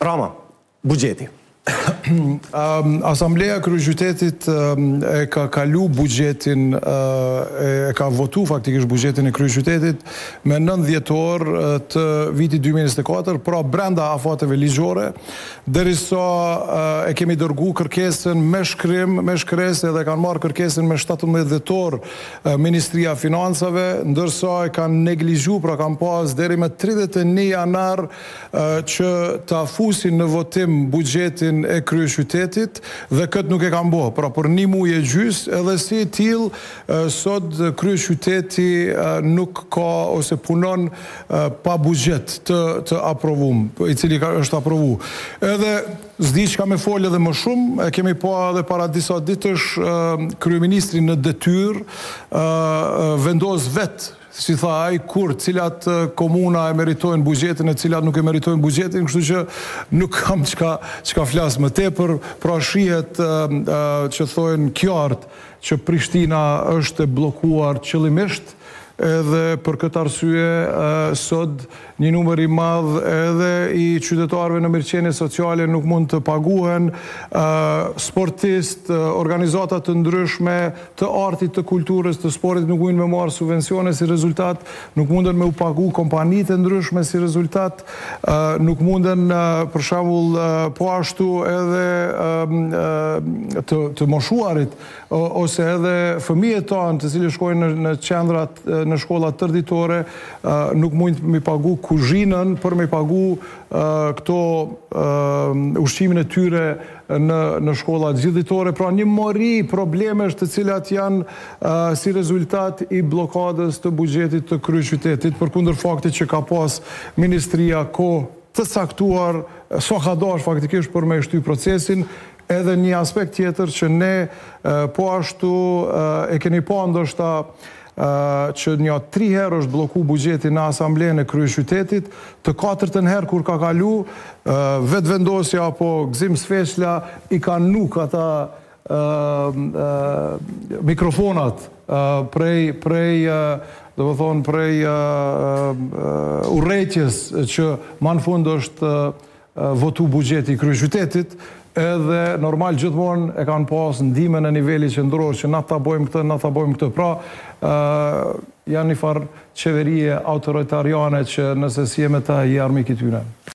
Rama, buxheti. Asambleja e Kryeqytetit e ka kalu buxhetin, e ka votu faktikisht buxhetin e Kryeqytetit me 9 dhjetor të vitit 2024, pra brenda afateve ligjore, derisa e kemi dërgu kërkesën me shkrim, me shkresë, edhe kanë marrë kërkesën me 17 dhjetor Ministria e Financave, ndërsa e kanë neglizhu, pra kanë pas deri me 31 janar që ta fusin në votim buxhetin e Kryeqytetit, dhe këtë nuk e kanë bo. Pra për 1 muaj e gjys, edhe si tillë, sot Kryeqyteti nuk ka ose punon pa buxhet të aprovum, i cili është aprovu. Edhe s'di çka me folë edhe më shumë, e kemi pa edhe para disa ditësh kryeministri në detyrë vendos vetë, si tha ai, kur cilat komuna e meritojnë buxhetin e cilat nuk e meritojnë buxhetin, kështu që nuk kam çka flas më tepër, pra shihet që thojnë qartë që Prishtina është e bllokuar qëllimisht, edhe për këtë arsye sot një numër i madh edhe i qytetarëve në mirëqenie sociale nuk mund të paguhen, sportistë, organizata të ndryshme të artit, të kulturës, të sportit nuk mundin me marrë subvencione si rezultat, nuk munden me u pagu kompanitë ndryshme si rezultat, nuk munden për shembull po ashtu edhe të moshuarit ose edhe fëmijët tanë të cilët shkojnë në qendrat, në shkollat tërditore, nuk mund me pagu kuzhinën për me pagu këto ushqimin e tyre në shkollat gjithditore, pra një mori problemesh të cilat janë si rezultat i blokadës të buxhetit të Kryeqytetit, përkundër faktit që ka pas Ministria kohë të caktuar, sa ka dash faktikisht për me shty procesin. Edhe një aspekt tjetër që ne po ashtu e keni pa ndoshta që një 3 herë është bloku buxheti në Asamblenë e Kryeqytetit, të 4-ën herë kur ka kalu, vetëvendosja apo gzim s'feshla i kanë nuk ata mikrofonat prej do të thonë prej urrëties që më në fund është votu buxheti i Kryeqytetit, edhe normal gjithmonë e kanë pas ndihmën në nivelit qendror që na ta bëjmë këtë, na ta bëjmë këtë. Pra, janë një farë qeverie autoritariane që nëse si e me ta i armik i tyre.